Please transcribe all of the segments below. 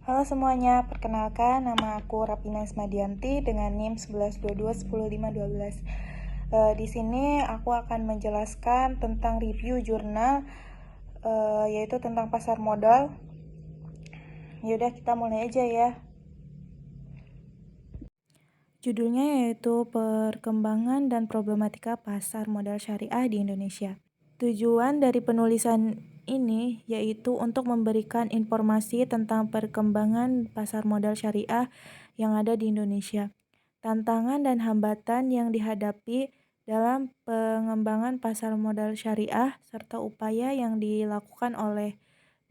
Halo semuanya, perkenalkan nama aku Rapina Ismadianti dengan NIM 1122101512. Di sini aku akan menjelaskan tentang review jurnal yaitu tentang pasar modal. Yaudah kita mulai aja ya. Judulnya yaitu Perkembangan dan Problematika Pasar Modal Syariah di Indonesia. Tujuan dari penulisan ini yaitu untuk memberikan informasi tentang perkembangan pasar modal syariah yang ada di Indonesia, tantangan dan hambatan yang dihadapi dalam pengembangan pasar modal syariah, serta upaya yang dilakukan oleh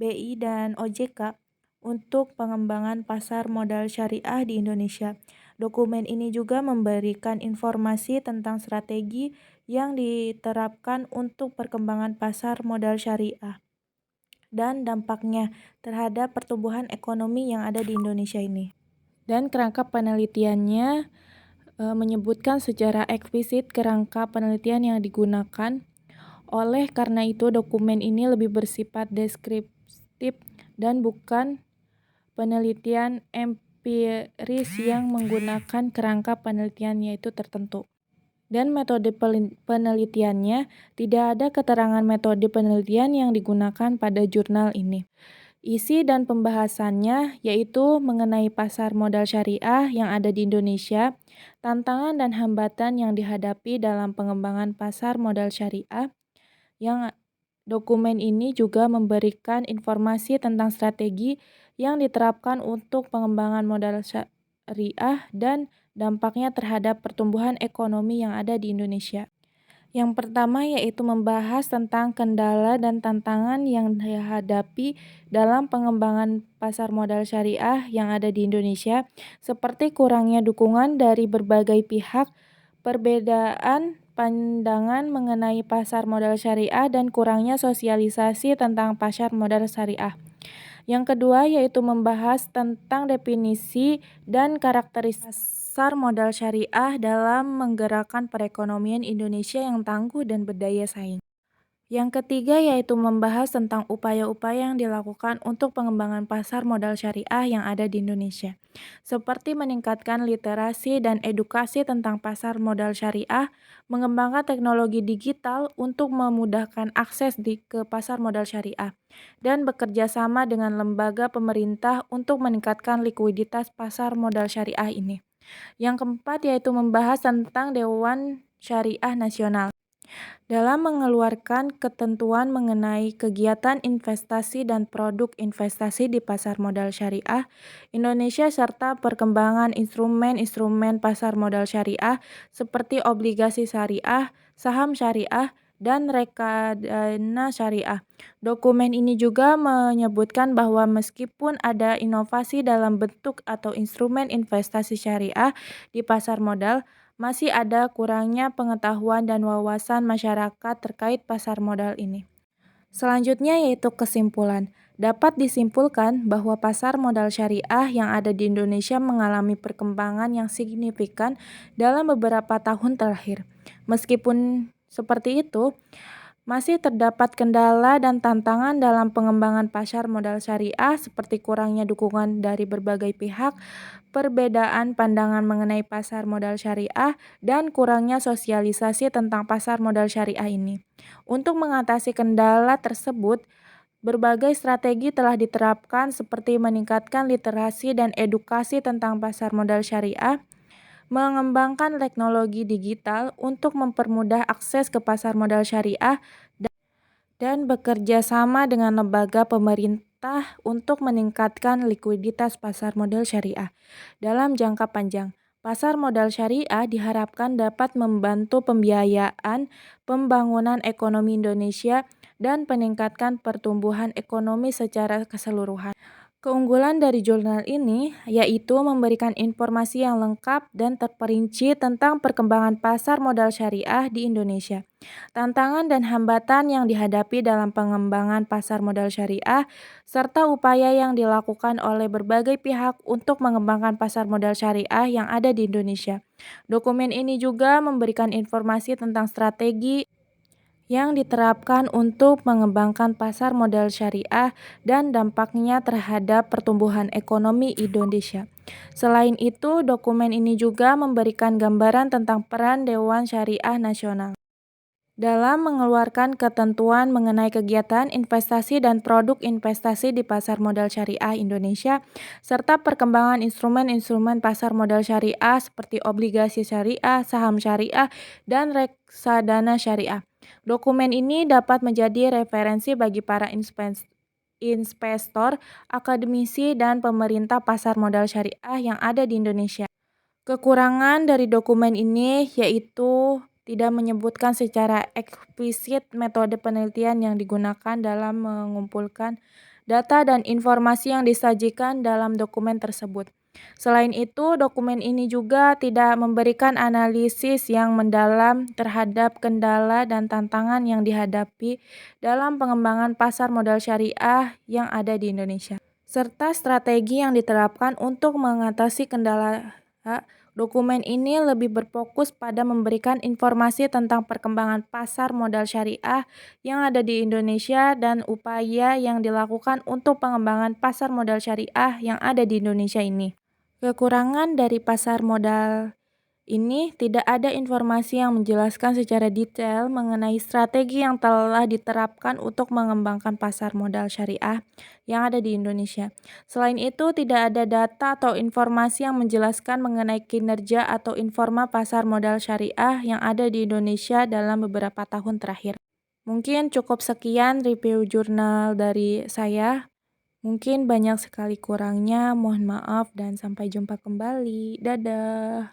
BI dan OJK untuk pengembangan pasar modal syariah di Indonesia. Dokumen ini juga memberikan informasi tentang strategi yang diterapkan untuk perkembangan pasar modal syariah dan dampaknya terhadap pertumbuhan ekonomi yang ada di Indonesia ini. Dan kerangka penelitiannya menyebutkan secara eksplisit kerangka penelitian yang digunakan. Oleh karena itu, dokumen ini lebih bersifat deskriptif dan bukan penelitian empiris yang menggunakan kerangka penelitian yaitu tertentu. Dan metode penelitiannya, tidak ada keterangan metode penelitian yang digunakan pada jurnal ini. Isi dan pembahasannya yaitu mengenai pasar modal syariah yang ada di Indonesia, tantangan dan hambatan yang dihadapi dalam pengembangan pasar modal syariah. Yang dokumen ini juga memberikan informasi tentang strategi yang diterapkan untuk pengembangan modal syariah dan dampaknya terhadap pertumbuhan ekonomi yang ada di Indonesia. Yang pertama yaitu membahas tentang kendala dan tantangan yang dihadapi dalam pengembangan pasar modal syariah yang ada di Indonesia, seperti kurangnya dukungan dari berbagai pihak, perbedaan pandangan mengenai pasar modal syariah, dan kurangnya sosialisasi tentang pasar modal syariah. Yang kedua yaitu membahas tentang definisi dan karakteristik pasar modal syariah dalam menggerakkan perekonomian Indonesia yang tangguh dan berdaya saing. Yang ketiga yaitu membahas tentang upaya-upaya yang dilakukan untuk pengembangan pasar modal syariah yang ada di Indonesia, seperti meningkatkan literasi dan edukasi tentang pasar modal syariah, mengembangkan teknologi digital untuk memudahkan akses ke pasar modal syariah, dan bekerja sama dengan lembaga pemerintah untuk meningkatkan likuiditas pasar modal syariah ini. Yang keempat yaitu membahas tentang Dewan Syariah Nasional. Dalam mengeluarkan ketentuan mengenai kegiatan investasi dan produk investasi di pasar modal syariah Indonesia serta perkembangan instrumen-instrumen pasar modal syariah seperti obligasi syariah, saham syariah, dan reksadana syariah. Dokumen ini juga menyebutkan bahwa meskipun ada inovasi dalam bentuk atau instrumen investasi syariah di pasar modal, masih ada kurangnya pengetahuan dan wawasan masyarakat terkait pasar modal ini. Selanjutnya yaitu kesimpulan. Dapat disimpulkan bahwa pasar modal syariah yang ada di Indonesia mengalami perkembangan yang signifikan dalam beberapa tahun terakhir. Meskipun seperti itu, masih terdapat kendala dan tantangan dalam pengembangan pasar modal syariah seperti kurangnya dukungan dari berbagai pihak, perbedaan pandangan mengenai pasar modal syariah, dan kurangnya sosialisasi tentang pasar modal syariah ini. Untuk mengatasi kendala tersebut, berbagai strategi telah diterapkan seperti meningkatkan literasi dan edukasi tentang pasar modal syariah, mengembangkan teknologi digital untuk mempermudah akses ke pasar modal syariah, dan bekerja sama dengan lembaga pemerintah untuk meningkatkan likuiditas pasar modal syariah. Dalam jangka panjang, pasar modal syariah diharapkan dapat membantu pembiayaan pembangunan ekonomi Indonesia dan meningkatkan pertumbuhan ekonomi secara keseluruhan. Keunggulan dari jurnal ini yaitu memberikan informasi yang lengkap dan terperinci tentang perkembangan pasar modal syariah di Indonesia, tantangan dan hambatan yang dihadapi dalam pengembangan pasar modal syariah, serta upaya yang dilakukan oleh berbagai pihak untuk mengembangkan pasar modal syariah yang ada di Indonesia. Dokumen ini juga memberikan informasi tentang strategi yang diterapkan untuk mengembangkan pasar modal syariah dan dampaknya terhadap pertumbuhan ekonomi Indonesia. Selain itu, dokumen ini juga memberikan gambaran tentang peran Dewan Syariah Nasional dalam mengeluarkan ketentuan mengenai kegiatan investasi dan produk investasi di pasar modal syariah Indonesia, serta perkembangan instrumen-instrumen pasar modal syariah seperti obligasi syariah, saham syariah, dan reksadana syariah. Dokumen ini dapat menjadi referensi bagi para investor, akademisi, dan pemerintah pasar modal syariah yang ada di Indonesia. Kekurangan dari dokumen ini yaitu tidak menyebutkan secara eksplisit metode penelitian yang digunakan dalam mengumpulkan data dan informasi yang disajikan dalam dokumen tersebut. Selain itu, dokumen ini juga tidak memberikan analisis yang mendalam terhadap kendala dan tantangan yang dihadapi dalam pengembangan pasar modal syariah yang ada di Indonesia, serta strategi yang diterapkan untuk mengatasi kendala. Dokumen ini lebih berfokus pada memberikan informasi tentang perkembangan pasar modal syariah yang ada di Indonesia dan upaya yang dilakukan untuk pengembangan pasar modal syariah yang ada di Indonesia ini. Kekurangan dari pasar modal ini tidak ada informasi yang menjelaskan secara detail mengenai strategi yang telah diterapkan untuk mengembangkan pasar modal syariah yang ada di Indonesia. Selain itu, tidak ada data atau informasi yang menjelaskan mengenai kinerja atau informa pasar modal syariah yang ada di Indonesia dalam beberapa tahun terakhir. Mungkin cukup sekian review jurnal dari saya. Mungkin banyak sekali kurangnya, mohon maaf dan sampai jumpa kembali. Dadah.